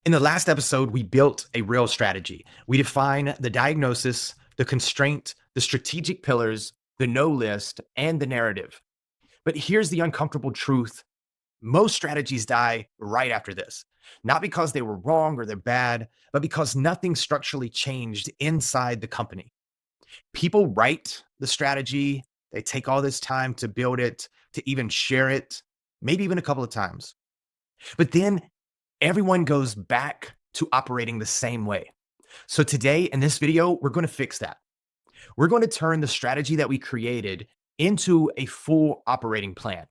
In the last episode, we built a real strategy. We define the diagnosis, the constraint, the strategic pillars, the no list, and the narrative. But here's the uncomfortable truth. Most strategies die right after this, not because they were wrong or they're bad, but because nothing structurally changed inside the company. People write the strategy, they take all this time to build it, to even share it, maybe even a couple of times. But then everyone goes back to operating the same way. So today in this video, we're going to fix that. We're going to turn the strategy that we created into a full operating plan,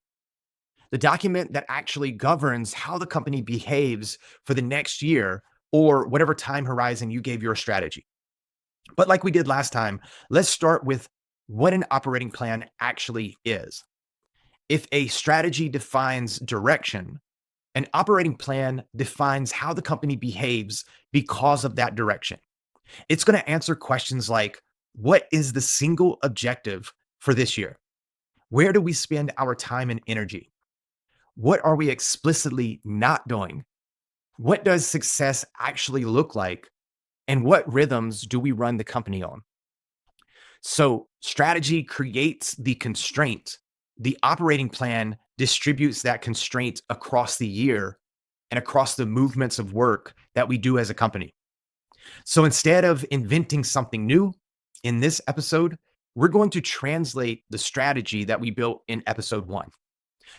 the document that actually governs how the company behaves for the next year or whatever time horizon you gave your strategy. But like we did last time, let's start with what an operating plan actually is. If a strategy defines direction, an operating plan defines how the company behaves because of that direction. It's going to answer questions like, what is the single objective for this year? Where do we spend our time and energy? What are we explicitly not doing? What does success actually look like? And what rhythms do we run the company on? So, strategy creates the constraint. The operating plan distributes that constraint across the year and across the movements of work that we do as a company. So, instead of inventing something new in this episode, we're going to translate the strategy that we built in episode 1.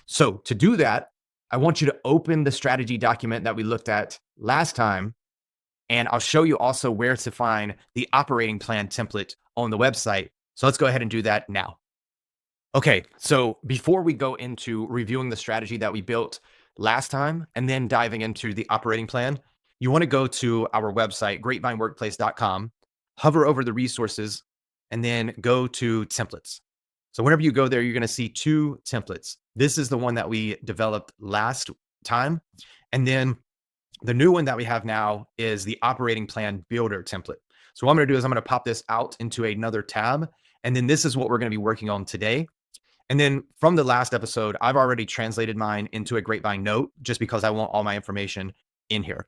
So, to do that, I want you to open the strategy document that we looked at last time, and I'll show you also where to find the operating plan template on the website. So let's go ahead and do that now. Okay, so before we go into reviewing the strategy that we built last time and then diving into the operating plan, you want to go to our website, grapevineworkplace.com, hover over the resources, and then go to templates. So whenever you go there, you're going to see 2 templates. This is the one that we developed last time. And then the new one that we have now is the operating plan builder template. So what I'm going to do is I'm going to pop this out into another tab. And then this is what we're going to be working on today. And then from the last episode, I've already translated mine into a Grapevine note just because I want all my information in here.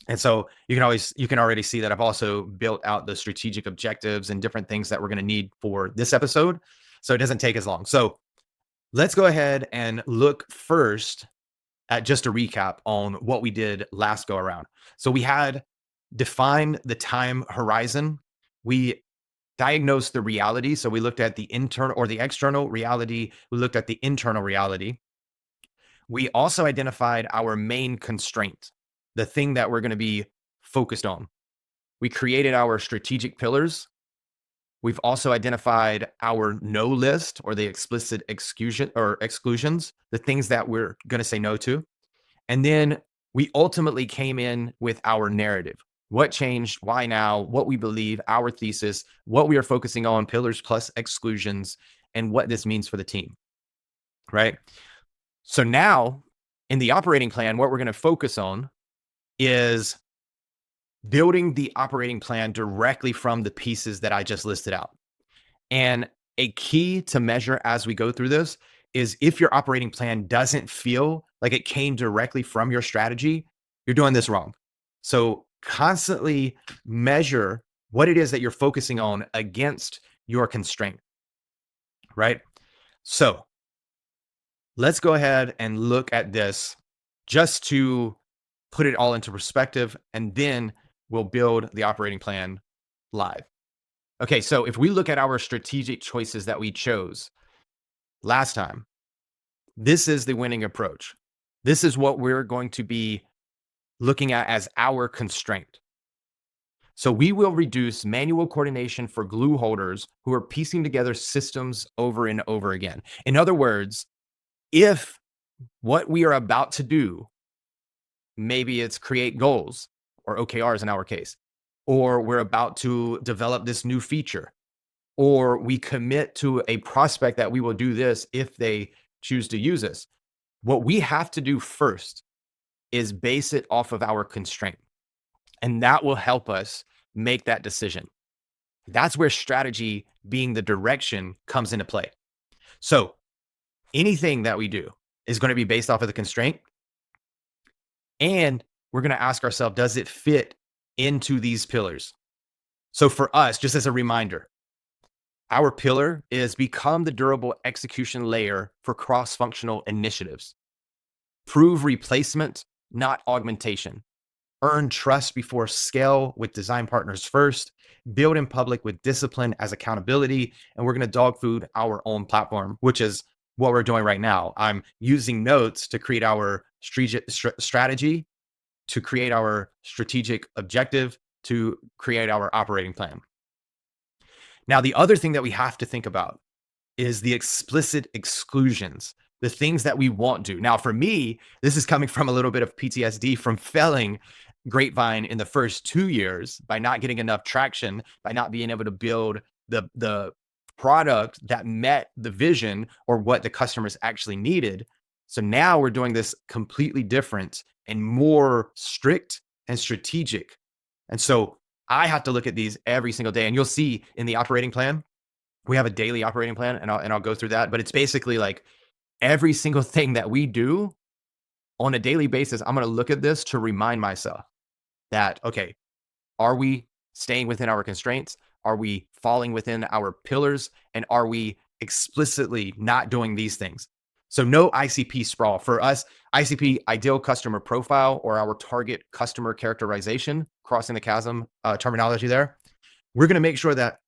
And so you can already see that I've also built out the strategic objectives and different things that we're going to need for this episode. So it doesn't take as long. So let's go ahead and look first at just a recap on what we did last go around. So we had defined the time horizon. We diagnosed the reality. So we looked at the internal or the external reality. We looked at the internal reality. We also identified our main constraint, the thing that we're going to be focused on. We created our strategic pillars. We've also identified our no list or the explicit exclusions, the things that we're going to say no to. And then we ultimately came in with our narrative. What changed? Why now? What we believe, our thesis, what we are focusing on, pillars plus exclusions, and what this means for the team, right? So now in the operating plan, what we're going to focus on is building the operating plan directly from the pieces that I just listed out. And a key to measure as we go through this is if your operating plan doesn't feel like it came directly from your strategy, you're doing this wrong. So constantly measure what it is that you're focusing on against your constraint, right? So let's go ahead and look at this just to put it all into perspective, and then we'll build the operating plan live. Okay, so if we look at our strategic choices that we chose last time, this is the winning approach. This is what we're going to be looking at as our constraint. So we will reduce manual coordination for glue holders who are piecing together systems over and over again. In other words, if what we are about to do, maybe it's create goals or OKRs in our case, or we're about to develop this new feature, or we commit to a prospect that we will do this if they choose to use us. What we have to do first is base it off of our constraint. And that will help us make that decision. That's where strategy being the direction comes into play. So anything that we do is going to be based off of the constraint. And we're going to ask ourselves, does it fit into these pillars? So for us, just as a reminder, our pillar is become the durable execution layer for cross-functional initiatives. Prove replacement, not augmentation. Earn trust before scale with design partners first. Build in public with discipline as accountability. And we're going to dog food our own platform, which is what we're doing right now. I'm using notes to create our strategy, to create our strategic objective, to create our operating plan. Now, the other thing that we have to think about is the explicit exclusions, the things that we won't do. Now, for me, this is coming from a little bit of PTSD from failing Grapevine in the first 2 years by not getting enough traction, by not being able to build the product that met the vision or what the customers actually needed. So now we're doing this completely different and more strict and strategic. And so I have to look at these every single day. And you'll see in the operating plan, we have a daily operating plan, and I'll go through that. But it's basically like every single thing that we do on a daily basis, I'm going to look at this to remind myself that, okay, are we staying within our constraints? Are we falling within our pillars? And are we explicitly not doing these things? So no ICP sprawl. For us, ICP, ideal customer profile, or our target customer characterization, crossing the chasm terminology there. We're going to make sure that,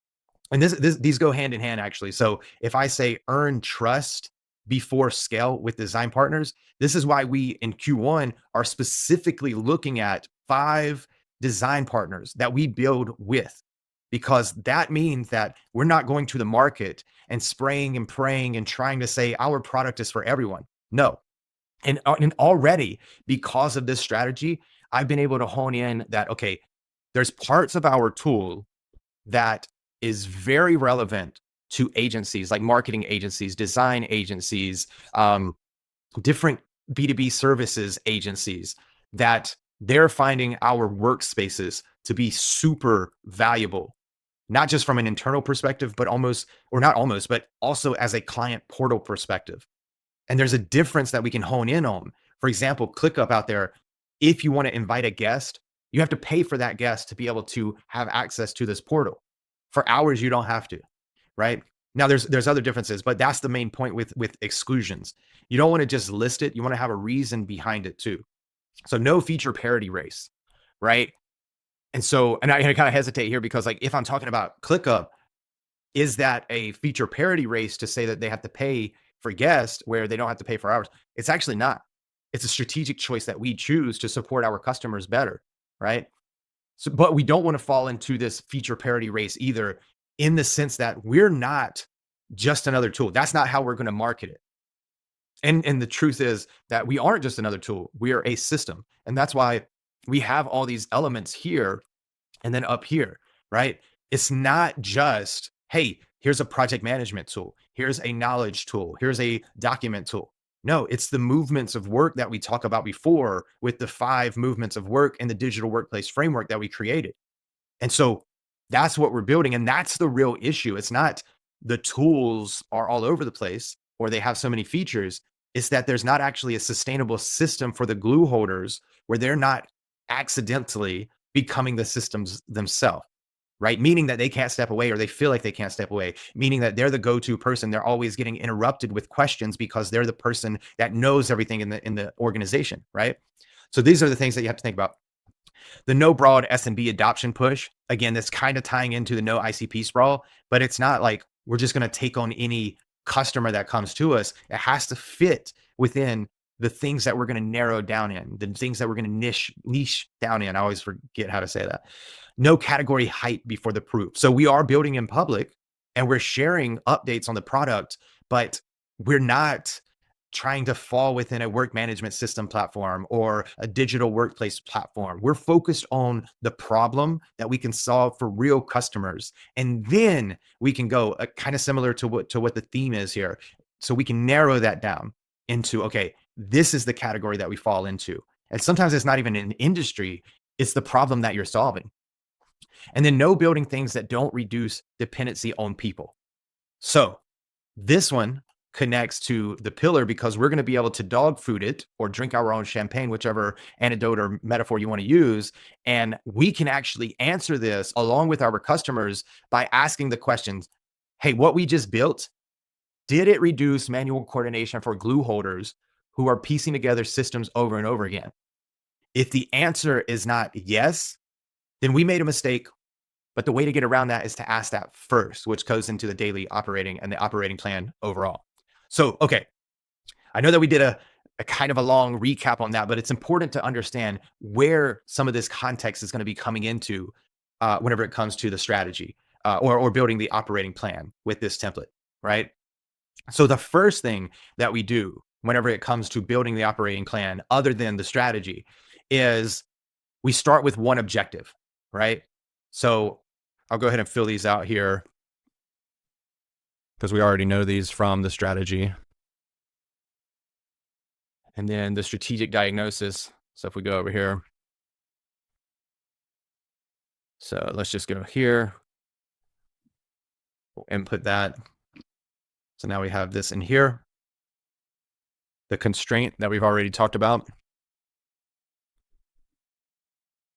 and these go hand in hand actually. So if I say earn trust before scale with design partners, this is why we in Q1 are specifically looking at 5 design partners that we build with, because that means that we're not going to the market and spraying and praying and trying to say our product is for everyone. No. And already, because of this strategy, I've been able to hone in that, okay, there's parts of our tool that is very relevant to agencies like marketing agencies, design agencies, different B2B services agencies, that they're finding our workspaces to be super valuable, not just from an internal perspective, but but also as a client portal perspective. And there's a difference that we can hone in on. For example, ClickUp out there, if you want to invite a guest, you have to pay for that guest to be able to have access to this portal. For hours, you don't have to, right? Now there's other differences, but that's the main point with exclusions. You don't want to just list it. You want to have a reason behind it too. So no feature parity race, right? And I kind of hesitate here because like, if I'm talking about ClickUp, is that a feature parity race to say that they have to pay for guests where they don't have to pay for hours? It's actually not. It's a strategic choice that we choose to support our customers better, right? So, but we don't want to fall into this feature parity race either, in the sense that we're not just another tool. That's not how we're going to market it. And the truth is that we aren't just another tool. We are a system. And that's why we have all these elements here and then up here, right? It's not just, hey, here's a project management tool. Here's a knowledge tool. Here's a document tool. No, it's the movements of work that we talk about before, with the 5 movements of work and the digital workplace framework that we created. And so that's what we're building. And that's the real issue. It's not the tools are all over the place or they have so many features. It's that there's not actually a sustainable system for the glue holders where they're not accidentally becoming the systems themselves, right? Meaning that they can't step away, or they feel like they can't step away, meaning that they're the go-to person. They're always getting interrupted with questions because they're the person that knows everything in the organization, right? So these are the things that you have to think about. The no broad SMB adoption push, again, that's kind of tying into the no ICP sprawl, but it's not like we're just going to take on any customer that comes to us. It has to fit within the things that we're going to narrow down in, the things that we're going to niche down in. I always forget how to say that. No category hype before the proof. So we are building in public and we're sharing updates on the product, but we're not trying to fall within a work management system platform or a digital workplace platform. We're focused on the problem that we can solve for real customers. And then we can go kind of similar to what the theme is here. So we can narrow that down into, okay, this is the category that we fall into. And sometimes it's not even an industry, it's the problem that you're solving. And then no building things that don't reduce dependency on people. So this one connects to the pillar because we're going to be able to dog food it or drink our own champagne, whichever anecdote or metaphor you want to use. And we can actually answer this along with our customers by asking the questions, hey, what we just built, did it reduce manual coordination for glue holders who are piecing together systems over and over again? If the answer is not yes, then we made a mistake. But the way to get around that is to ask that first, which goes into the daily operating and the operating plan overall. So, okay, I know that we did a kind of a long recap on that, but it's important to understand where some of this context is going to be coming into whenever it comes to the strategy or building the operating plan with this template, right? So the first thing that we do whenever it comes to building the operating plan, other than the strategy, is we start with one objective, right? So I'll go ahead and fill these out here because we already know these from the strategy. And then the strategic diagnosis. So if we go over here, so let's just go here, we'll input that. So now we have this in here. The constraint that we've already talked about.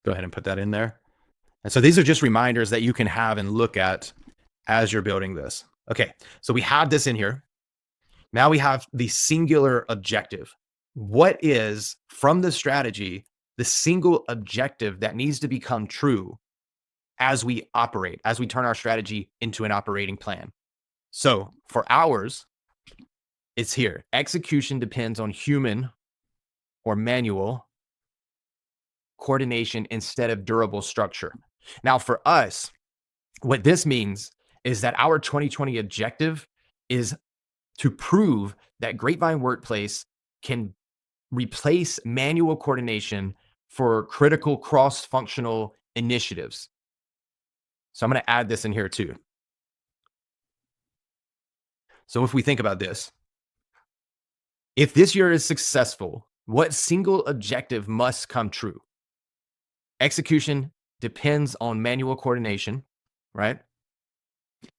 Go ahead and put that in there. And so these are just reminders that you can have and look at as you're building this. Okay, so we have this in here. Now we have the singular objective. What is, from the strategy, the single objective that needs to become true as we operate, as we turn our strategy into an operating plan? So for ours, it's here. Execution depends on human or manual coordination instead of durable structure. Now, for us, what this means is that our 2020 objective is to prove that Grapevine Workplace can replace manual coordination for critical cross-functional initiatives. So I'm going to add this in here too. So if we think about this, if this year is successful, what single objective must come true? Execution depends on manual coordination, right?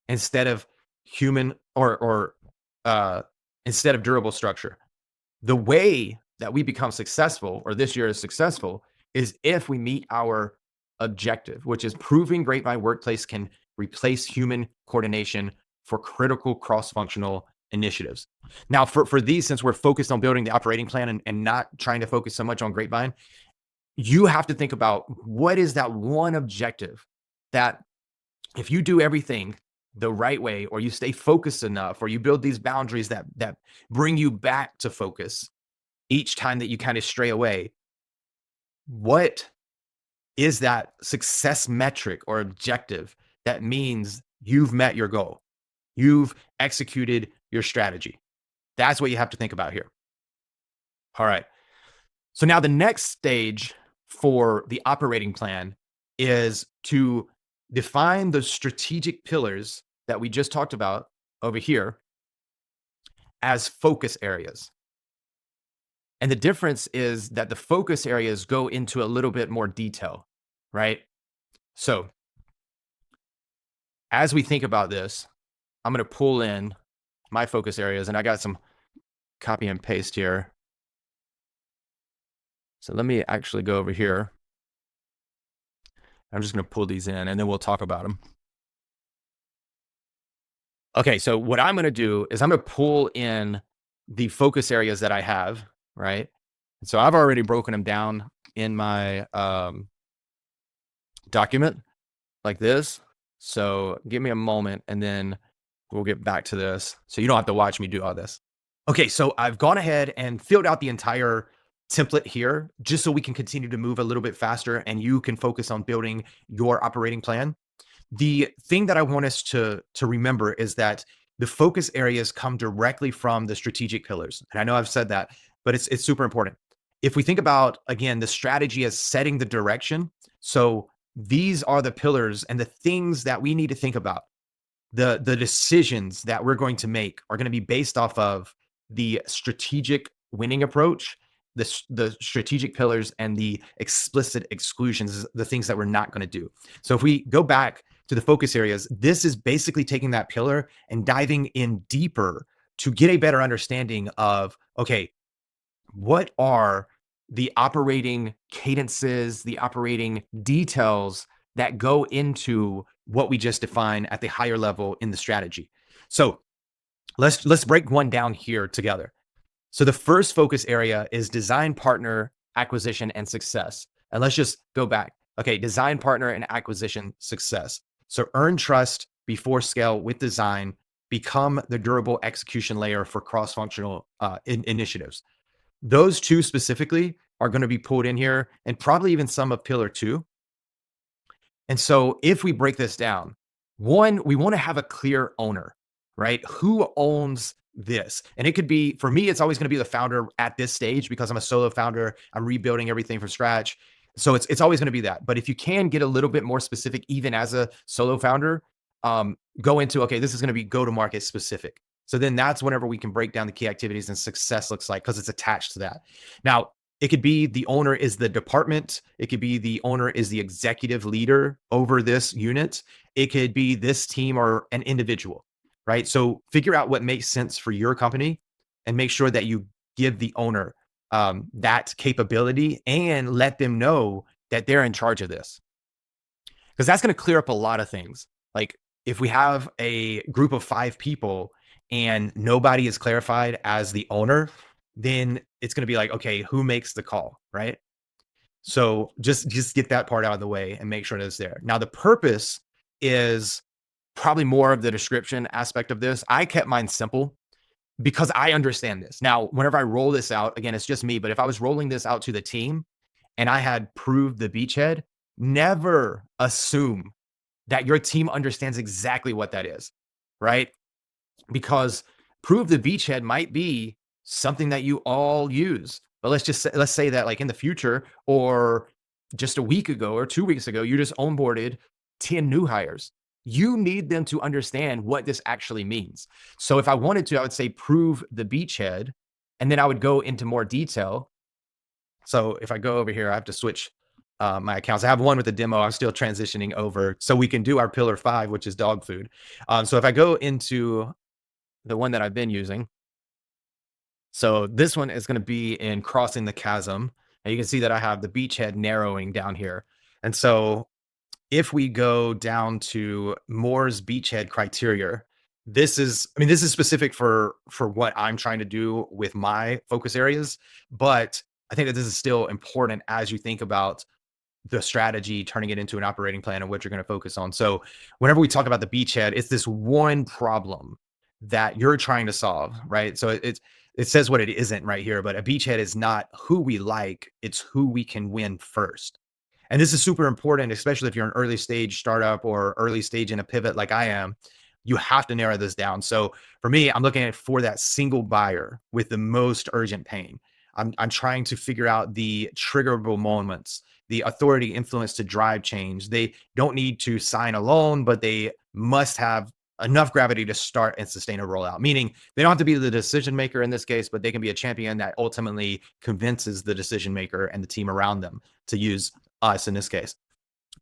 Instead of human or instead of durable structure. The way that we become successful, or this year is successful, is if we meet our objective, which is proving Grapevine Workplace can replace human coordination for critical cross-functional initiatives. Now, for these, since we're focused on building the operating plan and not trying to focus so much on Grapevine, you have to think about what is that one objective that if you do everything the right way, or you stay focused enough, or you build these boundaries that bring you back to focus each time that you kind of stray away, what is that success metric or objective that means you've met your goal? You've executed your strategy. That's what you have to think about here. All right. So now the next stage for the operating plan is to define the strategic pillars that we just talked about over here as focus areas. And the difference is that the focus areas go into a little bit more detail, right? So as we think about this, I'm going to pull in my focus areas, and I got some copy and paste here. So let me actually go over here. I'm just going to pull these in, and then we'll talk about them. Okay, so what I'm going to do is I'm going to pull in the focus areas that I have, right? And so I've already broken them down in my document like this. So give me a moment, and then we'll get back to this. So you don't have to watch me do all this. Okay, so I've gone ahead and filled out the entire template here just so we can continue to move a little bit faster and you can focus on building your operating plan. The thing that I want us to remember is that the focus areas come directly from the strategic pillars. And I know I've said that, but it's super important. If we think about, again, the strategy as setting the direction, so these are the pillars and the things that we need to think about. The decisions that we're going to make are going to be based off of the strategic winning approach, the strategic pillars, and the explicit exclusions, the things that we're not going to do. So if we go back to the focus areas, this is basically taking that pillar and diving in deeper to get a better understanding of, okay, what are the operating cadences, the operating details that go into what we just defined at the higher level in the strategy. So let's break one down here together. So the first focus area is design, partner, acquisition, and success. And let's just go back. Okay, design, partner, and acquisition success. So earn trust before scale with design, become the durable execution layer for cross-functional initiatives. Those two specifically are going to be pulled in here, and probably even some of pillar two. And so if we break this down, one, we want to have a clear owner, right? Who owns this? And it could be, for me, it's always going to be the founder at this stage because I'm a solo founder. I'm rebuilding everything from scratch. So it's always going to be that. But if you can get a little bit more specific, even as a solo founder, go into, okay, this is going to be go-to-market specific. So then that's whenever we can break down the key activities and success looks like, because it's attached to that. Now, it could be the owner is the department. It could be the owner is the executive leader over this unit. It could be this team or an individual, right? So figure out what makes sense for your company and make sure that you give the owner that capability and let them know that they're in charge of this. Because that's going to clear up a lot of things. Like if we have a group of 5 people and nobody is clarified as the owner, then it's going to be like, okay, who makes the call, right? So just get that part out of the way and make sure that it's there. Now, the purpose is probably more of the description aspect of this. I kept mine simple because I understand this. Now, whenever I roll this out, again, it's just me, but if I was rolling this out to the team and I had proved the beachhead, never assume that your team understands exactly what that is, right? Because prove the beachhead might be something that you all use. But let's say that like in the future or just a week ago or 2 weeks ago, you just onboarded 10 new hires. You need them to understand what this actually means. So if I wanted to, I would say prove the beachhead, and then I would go into more detail. So if I go over here, I have to switch my accounts. I have one with the demo. I'm still transitioning over so we can do our pillar 5, which is dog food. So if I go into the one that I've been using, so this one is going to be in crossing the chasm. And you can see that I have the beachhead narrowing down here. And so if we go down to Moore's beachhead criteria, this is specific for what I'm trying to do with my focus areas, but I think that this is still important as you think about the strategy, turning it into an operating plan and what you're going to focus on. So whenever we talk about the beachhead, it's this one problem that you're trying to solve, right? So it says what it isn't right here, but a beachhead is not who we like, it's who we can win first. And this is super important, especially if you're an early stage startup or early stage in a pivot like I am. You have to narrow this down. So for me, I'm looking at for that single buyer with the most urgent pain. I'm trying to figure out the triggerable moments, the authority influence to drive change. They don't need to sign a loan, but they must have enough gravity to start and sustain a rollout, meaning they don't have to be the decision maker in this case, but they can be a champion that ultimately convinces the decision maker and the team around them to use us in this case.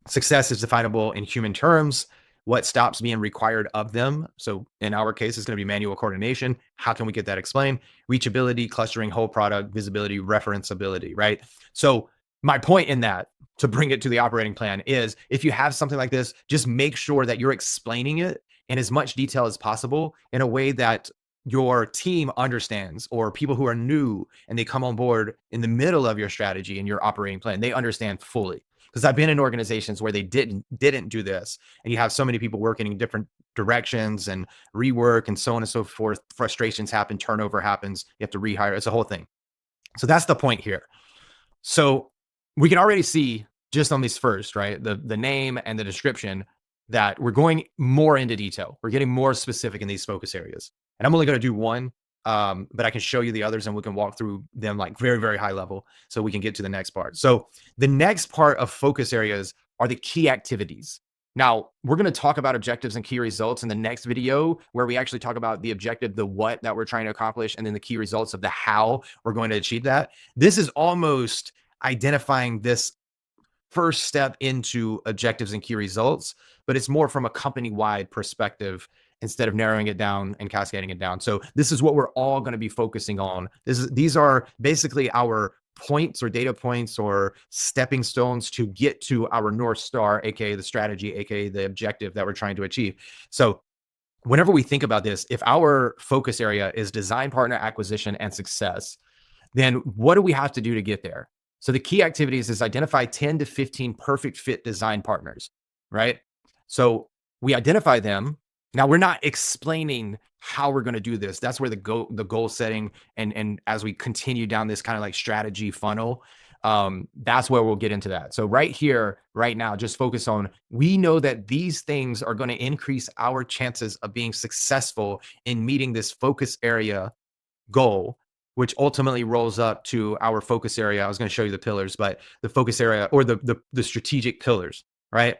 Success is definable in human terms. What stops being required of them? So in our case, it's going to be manual coordination. How can we get that explained? Reachability, clustering, whole product, visibility, referenceability, right? So my point in that, to bring it to the operating plan, is if you have something like this, just make sure that you're explaining it in as much detail as possible in a way that your team understands, or people who are new and they come on board in the middle of your strategy and your operating plan, they understand fully. Because I've been in organizations where they didn't do this, and you have so many people working in different directions and rework and so on and so forth. Frustrations happen, turnover happens, you have to rehire. It's a whole thing. So that's the point here. So we can already see just on these first, right, the name and the description, that we're going more into detail. We're getting more specific in these focus areas. And I'm only going to do one, but I can show you the others and we can walk through them like very, very high level so we can get to the next part. So the next part of focus areas are the key activities. Now, we're going to talk about objectives and key results in the next video, where we actually talk about the objective, the what that we're trying to accomplish, and then the key results of the how we're going to achieve that. This is almost identifying this first step into objectives and key results, but it's more from a company-wide perspective instead of narrowing it down and cascading it down. So this is what we're all going to be focusing on. These are basically our points or data points or stepping stones to get to our North Star, aka the strategy, aka the objective that we're trying to achieve. So whenever we think about this, if our focus area is design partner acquisition and success, then what do we have to do to get there? So the key activities is identify 10 to 15 perfect fit design partners, right? So we identify them. Now we're not explaining how we're going to do this. That's where the goal setting and as we continue down this kind of like strategy funnel, that's where we'll get into that. So right here, right now, just focus on, we know that these things are going to increase our chances of being successful in meeting this focus area goal, which ultimately rolls up to our focus area. I was going to show you the pillars, but the focus area or the strategic pillars, right?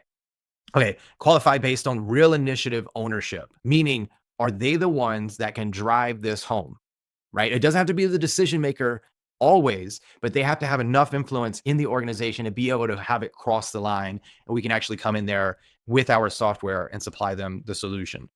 Okay, qualify based on real initiative ownership, meaning are they the ones that can drive this home, right? It doesn't have to be the decision maker always, but they have to have enough influence in the organization to be able to have it cross the line, and we can actually come in there with our software and supply them the solution.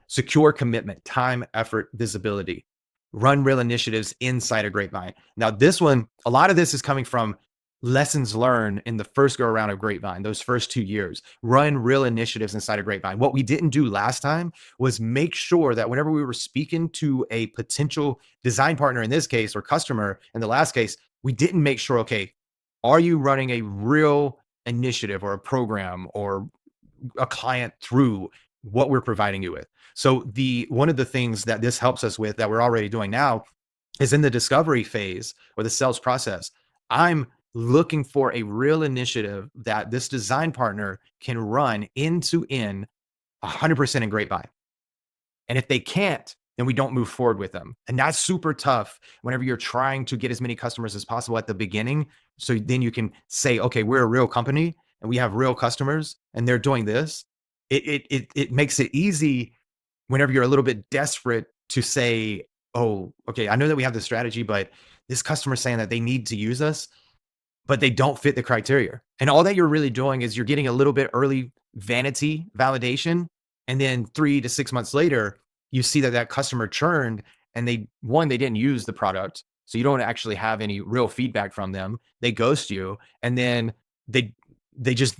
Secure commitment, time, effort, visibility. Run real initiatives inside of Grapevine. Now, this one, a lot of this is coming from lessons learned in the first go around of Grapevine, those first 2 years. Run real initiatives inside of Grapevine. What we didn't do last time was make sure that whenever we were speaking to a potential design partner in this case, or customer in the last case, we didn't make sure, okay, are you running a real initiative or a program or a client through what we're providing you with? So one of the things that this helps us with that we're already doing now is in the discovery phase or the sales process. I'm looking for a real initiative that this design partner can run end to end 100% in Grapevine. And if they can't, then we don't move forward with them. And that's super tough whenever you're trying to get as many customers as possible at the beginning. So then you can say, okay, we're a real company and we have real customers and they're doing this. It makes it easy whenever you're a little bit desperate to say, oh, okay, I know that we have this strategy, but this customer's saying that they need to use us, but they don't fit the criteria. And all that you're really doing is you're getting a little bit early vanity validation. And then 3 to 6 months later, you see that that customer churned and they didn't use the product. So you don't actually have any real feedback from them. They ghost you. And then they just,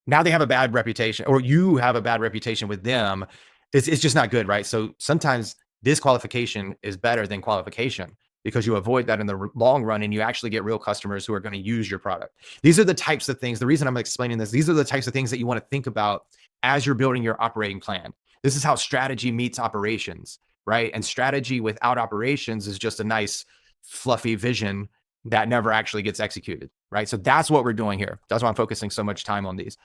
now they have a bad reputation, or you have a bad reputation with them. It's just not good, right? So sometimes disqualification is better than qualification, because you avoid that in the long run and you actually get real customers who are going to use your product. These are the types of things, the reason I'm explaining this, these are the types of things that you want to think about as you're building your operating plan. This is how strategy meets operations, right? And strategy without operations is just a nice fluffy vision that never actually gets executed, right? So that's what we're doing here. That's why I'm focusing so much time on these.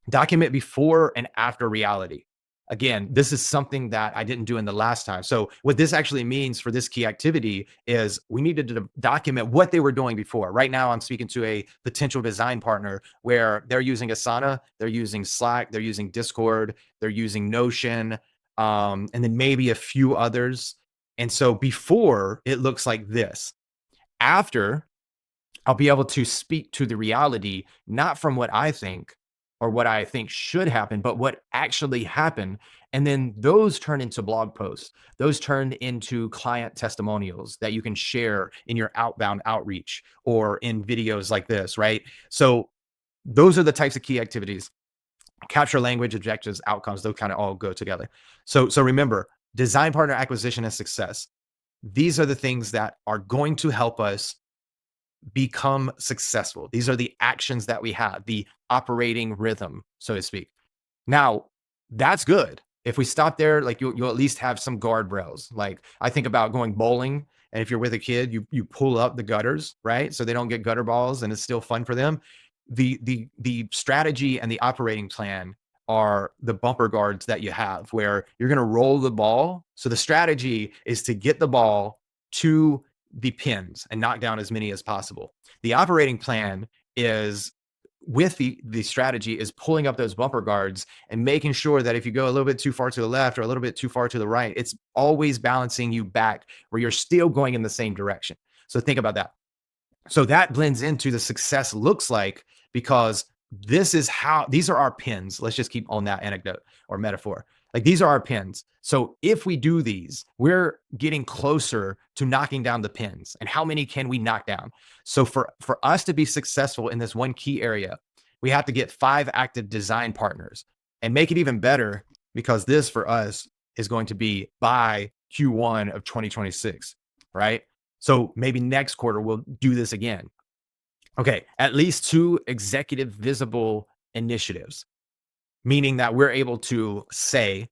Document before and after reality. Again, this is something that I didn't do in the last time. So what this actually means for this key activity is we needed to document what they were doing before. Right now, I'm speaking to a potential design partner where they're using Asana, they're using Slack, they're using Discord, they're using Notion, and then maybe a few others. And so before, it looks like this. After, I'll be able to speak to the reality, not from what I think or what I think should happen, but what actually happened. And then those turn into blog posts. Those turn into client testimonials that you can share in your outbound outreach or in videos like this, right? So those are the types of key activities. Capture language, objectives, outcomes, those kind of all go together. So remember, design partner acquisition and success. These are the things that are going to help us become successful. These are the actions that we have, the operating rhythm, so to speak. Now, that's good. If we stop there, like you'll at least have some guardrails. Like I think about going bowling, and if you're with a kid, you pull up the gutters, right? So they don't get gutter balls and it's still fun for them. The strategy and the operating plan are the bumper guards that you have where you're going to roll the ball. So the strategy is to get the ball to the pins and knock down as many as possible. The operating plan is with the strategy is pulling up those bumper guards and making sure that if you go a little bit too far to the left or a little bit too far to the right, it's always balancing you back where you're still going in the same direction. So think about that. So that blends into the success looks like, because this is how, these are our pins. Let's just keep on that anecdote or metaphor. Like these are our pins. So if we do these, we're getting closer to knocking down the pins. And how many can we knock down? So for us to be successful in this one key area, we have to get 5 active design partners and make it even better because this for us is going to be by Q1 of 2026, right? So maybe next quarter we'll do this again. Okay, at least 2 executive visible initiatives, meaning that we're able to say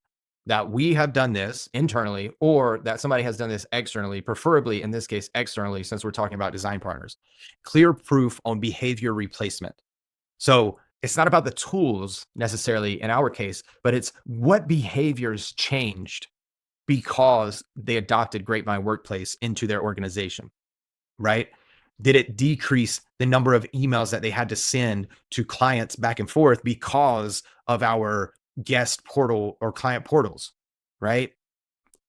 that we have done this internally or that somebody has done this externally, preferably in this case, externally, since we're talking about design partners. Clear proof on behavior replacement. So it's not about the tools necessarily in our case, but it's what behaviors changed because they adopted Grapevine Workplace into their organization, right? Did it decrease the number of emails that they had to send to clients back and forth because of our guest portal or client portals, right?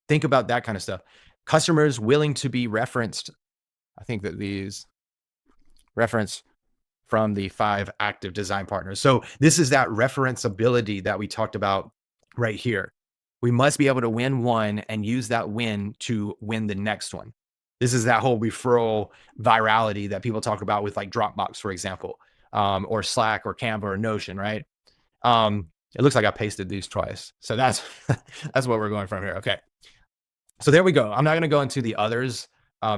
Think about that kind of stuff. Customers willing to be referenced. I think that these reference from the 5 active design partners. So this is that referenceability that we talked about right here. We must be able to win one and use that win to win the next one. This is that whole referral virality that people talk about with like Dropbox, for example, or Slack or Canva or Notion, right? It looks like I pasted these twice. So that's that's what we're going from here. Okay. So there we go. I'm not going to go into the others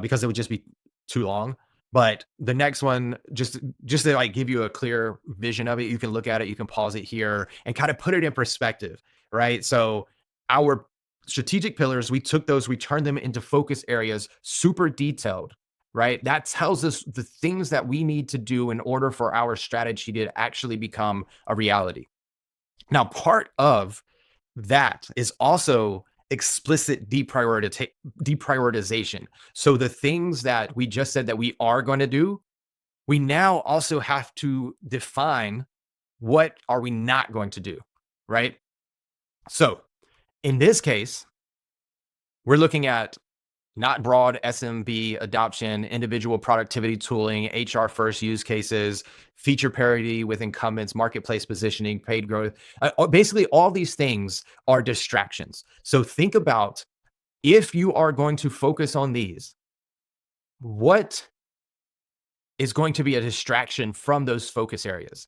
because it would just be too long. But the next one, just to like give you a clear vision of it, you can look at it, you can pause it here and kind of put it in perspective, right? So our strategic pillars, we took those, we turned them into focus areas, super detailed, right? That tells us the things that we need to do in order for our strategy to actually become a reality. Now, part of that is also explicit deprioritization. So the things that we just said that we are going to do, we now also have to define what are we not going to do, right? So in this case, we're looking at not broad SMB adoption, individual productivity tooling, HR first use cases, feature parity with incumbents, marketplace positioning, paid growth. Basically, all these things are distractions. So think about if you are going to focus on these, what is going to be a distraction from those focus areas?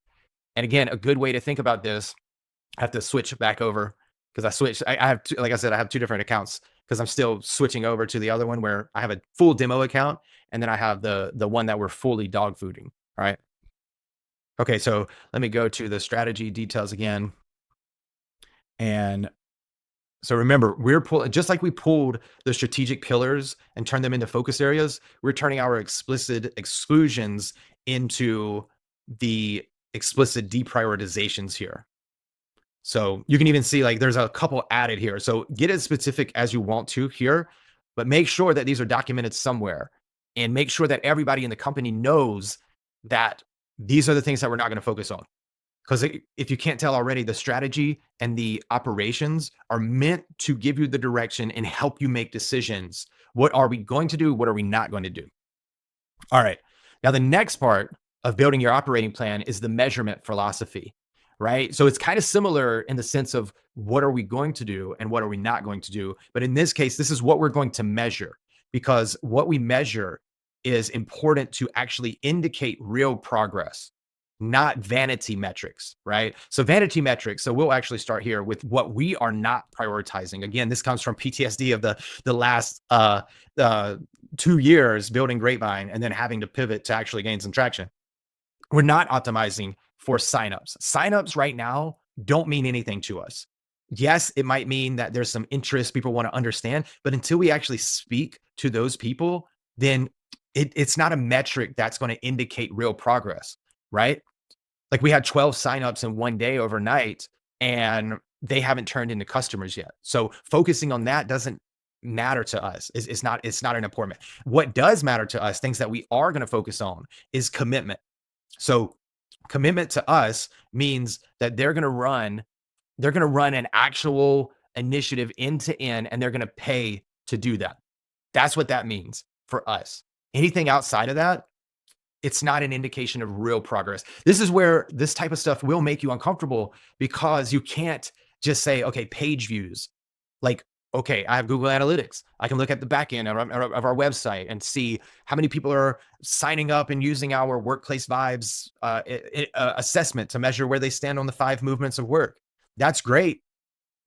And again, a good way to think about this, I have to switch back over because I have, like I said, I have 2 different accounts because I'm still switching over to the other one where I have a full demo account and then I have the one that we're fully dog fooding. All right. Okay. So let me go to the strategy details again. And so remember, we're pulling, just like we pulled the strategic pillars and turned them into focus areas, we're turning our explicit exclusions into the explicit deprioritizations here. So you can even see like there's a couple added here. So get as specific as you want to here, but make sure that these are documented somewhere and make sure that everybody in the company knows that these are the things that we're not going to focus on. Because if you can't tell already, the strategy and the operations are meant to give you the direction and help you make decisions. What are we going to do? What are we not going to do? All right. Now, the next part of building your operating plan is the measurement philosophy, right? So it's kind of similar in the sense of what are we going to do and what are we not going to do? But in this case, this is what we're going to measure because what we measure is important to actually indicate real progress, not vanity metrics, right? So vanity metrics. So we'll actually start here with what we are not prioritizing. Again, this comes from PTSD of the last 2 years building Grapevine and then having to pivot to actually gain some traction. We're not optimizing for signups. Signups right now don't mean anything to us. Yes, it might mean that there's some interest people want to understand, but until we actually speak to those people, then it's not a metric that's going to indicate real progress, right? Like we had 12 signups in one day overnight and they haven't turned into customers yet. So focusing on that doesn't matter to us. It's not an important. What does matter to us, things that we are going to focus on is commitment. So commitment to us means that they're going to run an actual initiative end to end and they're going to pay to do that. That's what that means for us. Anything outside of that, it's not an indication of real progress. This is where this type of stuff will make you uncomfortable because you can't just say, okay, page views. Like, okay, I have Google Analytics. I can look at the back end of our website and see how many people are signing up and using our workplace vibes assessment to measure where they stand on the 5 movements of work. That's great.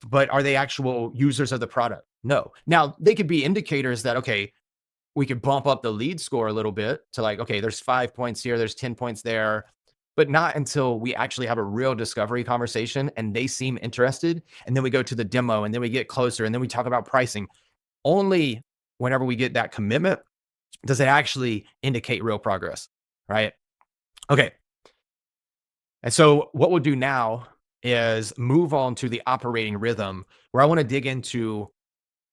But are they actual users of the product? No. Now, they could be indicators that, okay, we could bump up the lead score a little bit to like, okay, there's 5 points here, there's 10 points there, but not until we actually have a real discovery conversation and they seem interested. And then we go to the demo and then we get closer and then we talk about pricing. Only whenever we get that commitment does it actually indicate real progress, right? Okay. And so what we'll do now is move on to the operating rhythm where I want to dig into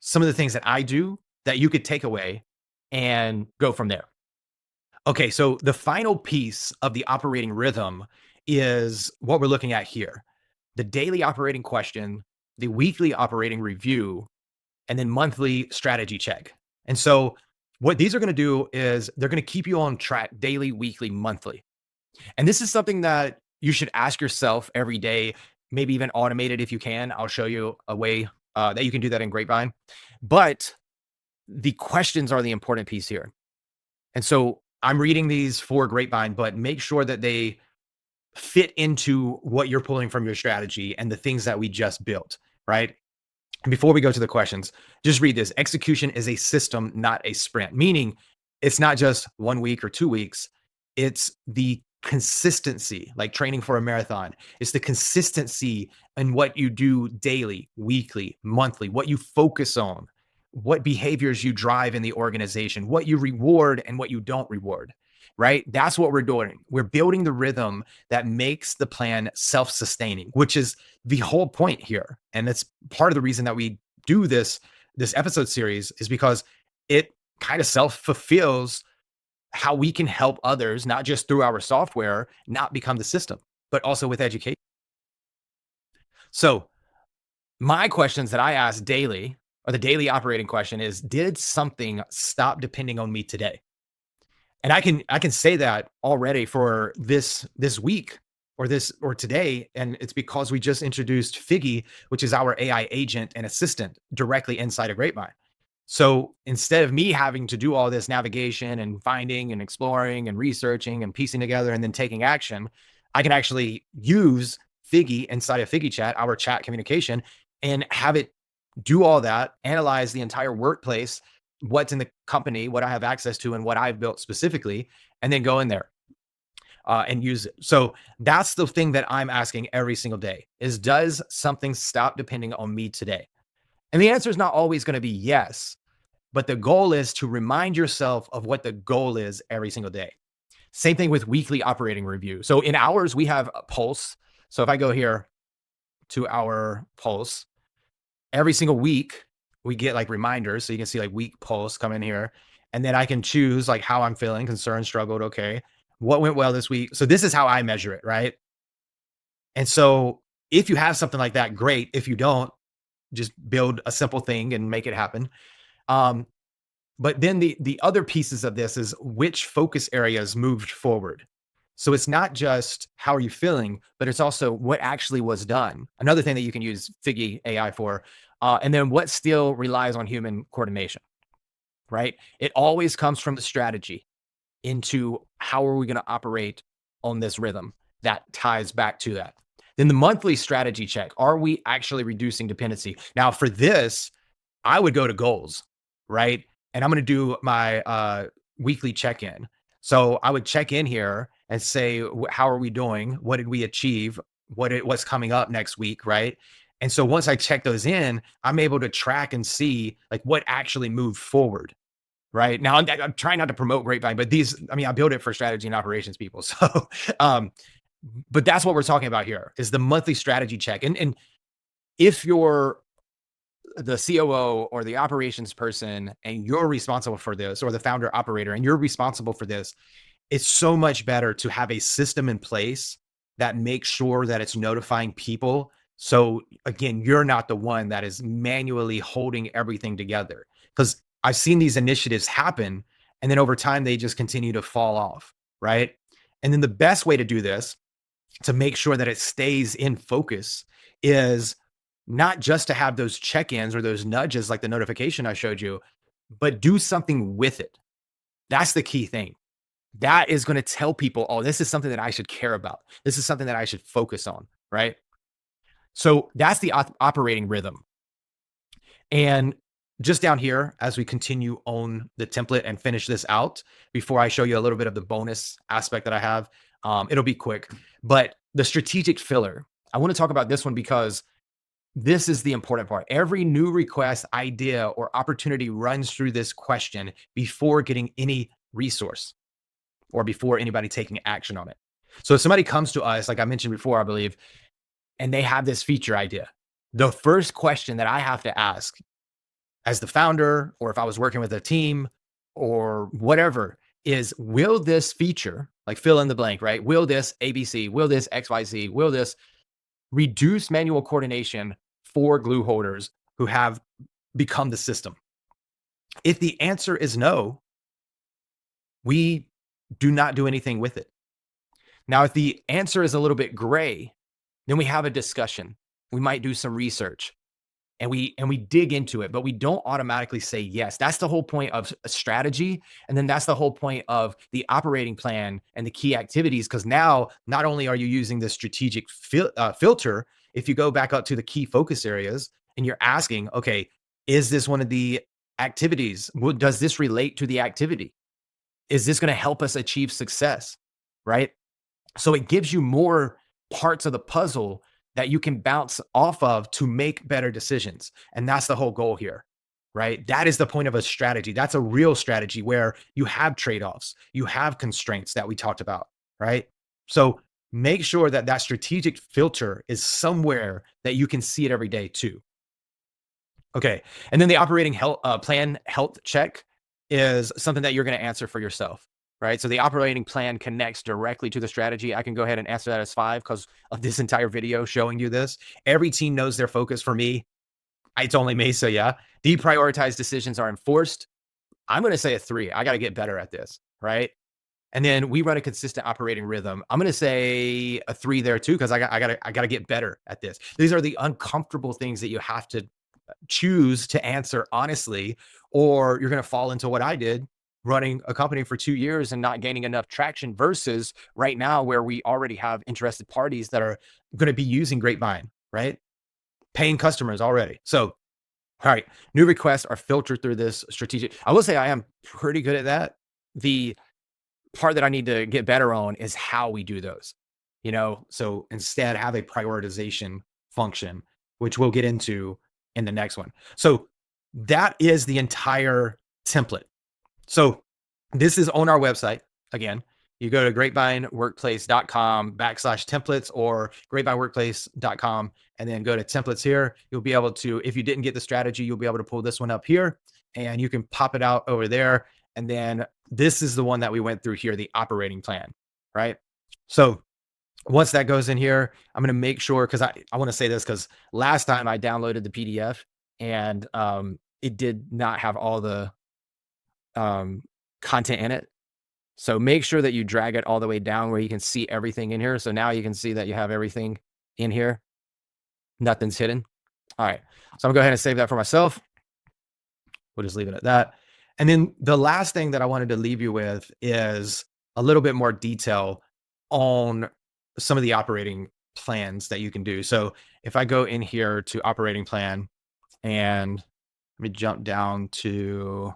some of the things that I do that you could take away and go from there. Okay, so the final piece of the operating rhythm is what we're looking at here: the daily operating question, the weekly operating review, and then monthly strategy check. And so, what these are going to do is they're going to keep you on track daily, weekly, monthly. And this is something that you should ask yourself every day, maybe even automate it if you can. I'll show you a way that you can do that in Grapevine. But the questions are the important piece here. And so I'm reading these for Grapevine, but make sure that they fit into what you're pulling from your strategy and the things that we just built, right? And before we go to the questions, just read this. Execution is a system, not a sprint, meaning it's not just 1 week or 2 weeks. It's the consistency, like training for a marathon. It's the consistency in what you do daily, weekly, monthly, what you focus on, what behaviors you drive in the organization, what you reward and what you don't reward, right? That's what we're doing. We're building the rhythm that makes the plan self-sustaining, which is the whole point here. And that's part of the reason that we do this episode series, is because it kind of self-fulfills how we can help others, not just through our software, not become the system, but also with education. So my questions that I ask daily, or the daily operating question, is, did something stop depending on me today? And I can say that already for this week or today, and it's because we just introduced Figgy, which is our AI agent and assistant directly inside of Grapevine. So instead of me having to do all this navigation and finding and exploring and researching and piecing together and then taking action, I can actually use Figgy inside of Figgy Chat, our chat communication, and have it do all that, analyze the entire workplace, what's in the company, what I have access to, and what I've built specifically, and then go in there and use it. So that's the thing that I'm asking every single day is, does something stop depending on me today? And the answer is not always going to be yes, but the goal is to remind yourself of what the goal is every single day. Same thing with weekly operating review. So in ours, we have a pulse. So if I go here to our pulse, every single week we get like reminders. So you can see like week pulse come in here. And then I can choose like how I'm feeling: concerned, struggled, okay. What went well this week? So this is how I measure it, right? And so if you have something like that, great. If you don't, just build a simple thing and make it happen. Um, but then the other pieces of this is which focus areas moved forward. So it's not just how are you feeling, but it's also what actually was done. Another thing that you can use Figgy AI for. And then what still relies on human coordination, right? It always comes from the strategy into how are we going to operate on this rhythm that ties back to that. Then the monthly strategy check. Are we actually reducing dependency? Now for this, I would go to goals, right? And I'm going to do my weekly check-in. So I would check in here and say, how are we doing? What did we achieve? What's coming up next week, right? And so once I check those in, I'm able to track and see like what actually moved forward, right? Now I'm trying not to promote Grapevine, but I build it for strategy and operations people. So, but that's what we're talking about here is the monthly strategy check. And if you're the COO or the operations person and you're responsible for this, or the founder operator and you're responsible for this, it's so much better to have a system in place that makes sure that it's notifying people. So again, you're not the one that is manually holding everything together, because I've seen these initiatives happen and then over time they just continue to fall off, right? And then the best way to do this, to make sure that it stays in focus, is not just to have those check-ins or those nudges like the notification I showed you, but do something with it. That's the key thing. That is going to tell people, oh, this is something that I should care about. This is something that I should focus on, right? So that's the operating rhythm. And just down here, as we continue on the template and finish this out, before I show you a little bit of the bonus aspect that I have, it'll be quick. But the strategic filler, I want to talk about this one because this is the important part. Every new request, idea, or opportunity runs through this question before getting any resource or before anybody taking action on it. So if somebody comes to us, like I mentioned before, I believe, and they have this feature idea, the first question that I have to ask as the founder, or if I was working with a team or whatever, is will this feature, like fill in the blank, right? Will this ABC, will this XYZ, will this reduce manual coordination for glue holders who have become the system? If the answer is no, we do not do anything with it. Now, if the answer is a little bit gray, then we have a discussion. We might do some research and we dig into it, but we don't automatically say yes. That's the whole point of a strategy. And then that's the whole point of the operating plan and the key activities. Because now not only are you using the strategic filter, if you go back up to the key focus areas and you're asking, okay, is this one of the activities? Does this relate to the activity? Is this going to help us achieve success? Right? So it gives you more parts of the puzzle that you can bounce off of to make better decisions. And that's the whole goal here, right? That is the point of a strategy. That's a real strategy where you have trade-offs, you have constraints that we talked about, right? So make sure that that strategic filter is somewhere that you can see it every day too. Okay. And then the operating plan health check is something that you're going to answer for yourself. Right. So the operating plan connects directly to the strategy. I can go ahead and answer that as 5 because of this entire video showing you this. Every team knows their focus. For me, it's only me. So yeah, deprioritized decisions are enforced. I'm going to say a 3. I got to get better at this. Right. And then we run a consistent operating rhythm. I'm going to say a 3 there too, because I got to get better at this. These are the uncomfortable things that you have to choose to answer honestly, or you're going to fall into what I did, running a company for 2 years and not gaining enough traction versus right now where we already have interested parties that are going to be using Grapevine, right? Paying customers already. So, all right, new requests are filtered through this strategic. I will say I am pretty good at that. The part that I need to get better on is how we do those, so instead have a prioritization function, which we'll get into in the next one. So that is the entire template. So this is on our website. Again, you go to grapevineworkplace.com/templates or grapevineworkplace.com and then go to templates here. You'll be able to, if you didn't get the strategy, you'll be able to pull this one up here and you can pop it out over there. And then this is the one that we went through here, the operating plan, right? So once that goes in here, I'm going to make sure, because I want to say this because last time I downloaded the PDF and it did not have all the content in it. So make sure that you drag it all the way down where you can see everything in here. So now you can see that you have everything in here. Nothing's hidden. All right. So I'm gonna go ahead and save that for myself. We'll just leave it at that. And then the last thing that I wanted to leave you with is a little bit more detail on some of the operating plans that you can do. So if I go in here to operating plan and let me jump down to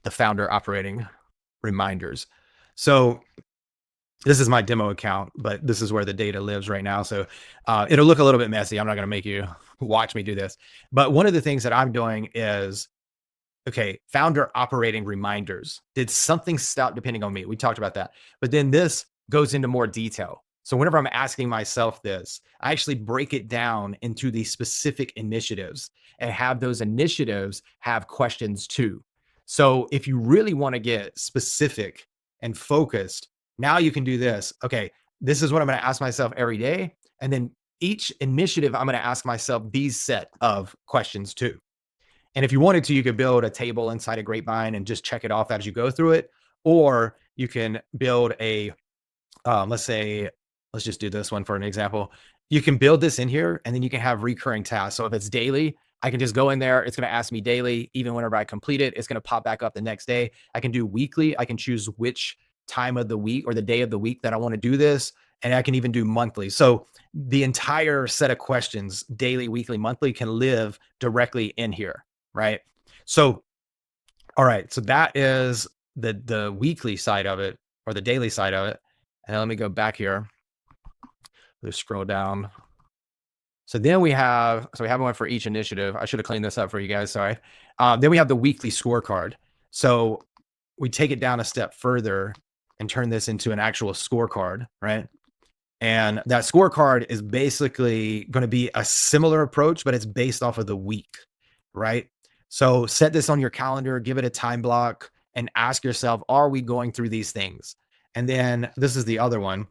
the founder operating reminders. So this is my demo account, but this is where the data lives right now. So it'll look a little bit messy. I'm not going to make you watch me do this. But one of the things that I'm doing is, okay, founder operating reminders. Did something stop depending on me? We talked about that. But then this goes into more detail. So whenever I'm asking myself this, I actually break it down into the specific initiatives and have those initiatives have questions too. So if you really want to get specific and focused, now you can do this. Okay, this is what I'm going to ask myself every day. And then each initiative, I'm going to ask myself these set of questions too. And if you wanted to, you could build a table inside a Grapevine and just check it off as you go through it. Or you can build a, let's say, let's just do this one for an example. You can build this in here and then you can have recurring tasks. So if it's daily, I can just go in there. It's going to ask me daily. Even whenever I complete it, it's going to pop back up the next day. I can do weekly. I can choose which time of the week or the day of the week that I want to do this. And I can even do monthly. So the entire set of questions, daily, weekly, monthly, can live directly in here, right? So, all right. So that is the weekly side of it or the daily side of it. And let me go back here. Let's scroll down. So then we have one for each initiative. I should have cleaned this up for you guys. Sorry. Then we have the weekly scorecard. So we take it down a step further and turn this into an actual scorecard, right? And that scorecard is basically going to be a similar approach, but it's based off of the week, right? So set this on your calendar, give it a time block, and ask yourself, are we going through these things? And then this is the other one.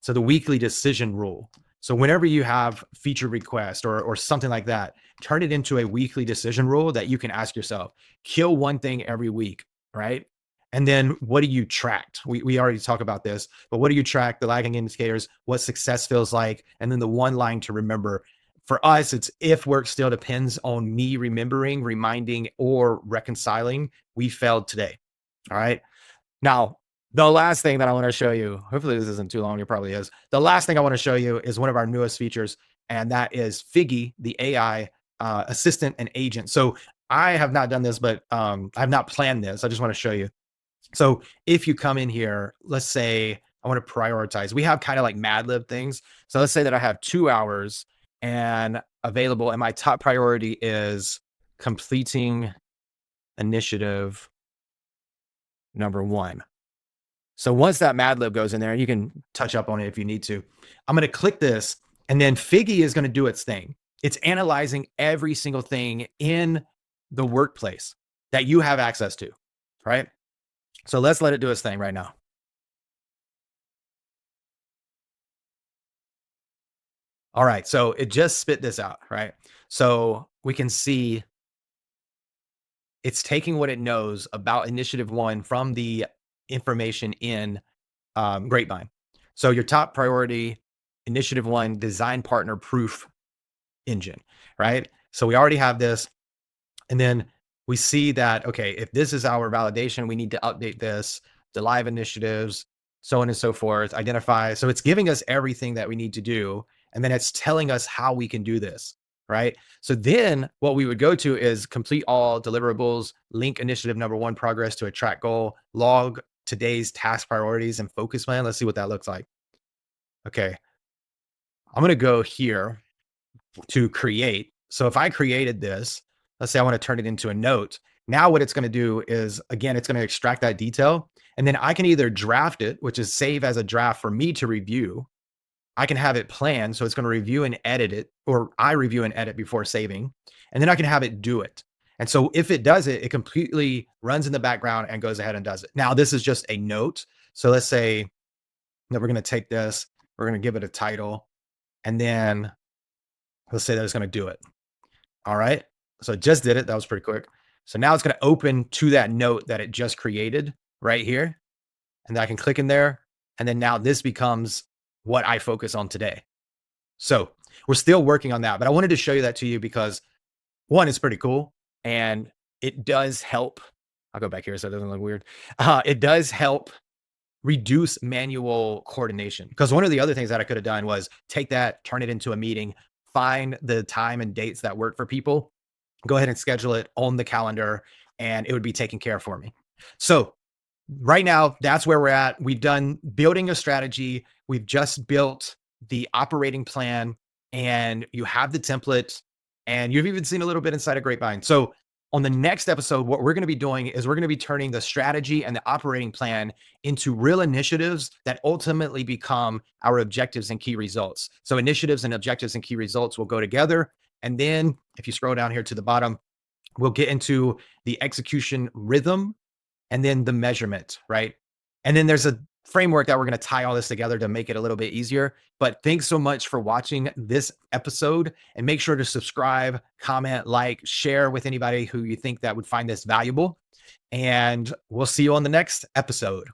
So the weekly decision rule. So whenever you have feature request or something like that, turn it into a weekly decision rule that you can ask yourself, kill one thing every week, right? And then what do you track? We already talked about this, but what do you track? The lagging indicators, what success feels like, and then the one line to remember. For us, it's if work still depends on me remembering, reminding, or reconciling, we failed today. All right. Now, the last thing that I want to show you, hopefully this isn't too long, it probably is. The last thing I want to show you is one of our newest features, and that is Figgy, the AI assistant and agent. So I have not done this, but I have not planned this. I just want to show you. So if you come in here, let's say I want to prioritize. We have kind of like Mad Lib things. So let's say that I have 2 hours and available, and my top priority is completing initiative number 1. So once that Mad Lib goes in there, you can touch up on it if you need to. I'm going to click this, and then Figgy is going to do its thing. It's analyzing every single thing in the workplace that you have access to, right? So let's let it do its thing right now. All right, so it just spit this out, right? So we can see it's taking what it knows about initiative 1 from the information in Grapevine. So your top priority, initiative 1, design partner proof engine, right? So we already have this. And then we see that, okay, if this is our validation, we need to update this, the live initiatives, so on and so forth, identify. So it's giving us everything that we need to do. And then it's telling us how we can do this, right? So then what we would go to is complete all deliverables, link initiative number 1 progress to a track goal, log today's task priorities and focus plan. Let's see what that looks like. Okay. I'm going to go here to create. So if I created this, let's say I want to turn it into a note. Now what it's going to do is, again, it's going to extract that detail. And then I can either draft it, which is save as a draft for me to review. I can have it planned. So it's going to review and edit it, or I review and edit before saving. And then I can have it do it. And so if it does it, it completely runs in the background and goes ahead and does it. Now, this is just a note. So let's say that we're going to take this, we're going to give it a title, and then let's say that it's going to do it. All right. So it just did it. That was pretty quick. So now it's going to open to that note that it just created right here. And then I can click in there. And then now this becomes what I focus on today. So we're still working on that, but I wanted to show you that to you because 1, it's pretty cool. And it does help. I'll go back here so it doesn't look weird. It does help reduce manual coordination. Because one of the other things that I could have done was take that, turn it into a meeting, find the time and dates that work for people, go ahead and schedule it on the calendar, and it would be taken care of for me. So right now, that's where we're at. We've done building a strategy. We've just built the operating plan, and you have the template, and you've even seen a little bit inside of Grapevine. So on the next episode, what we're going to be doing is we're going to be turning the strategy and the operating plan into real initiatives that ultimately become our objectives and key results. So initiatives and objectives and key results will go together. And then if you scroll down here to the bottom, we'll get into the execution rhythm and then the measurement, right? And then there's a framework that we're going to tie all this together to make it a little bit easier. But thanks so much for watching this episode, and make sure to subscribe, comment, like, share with anybody who you think that would find this valuable. And we'll see you on the next episode.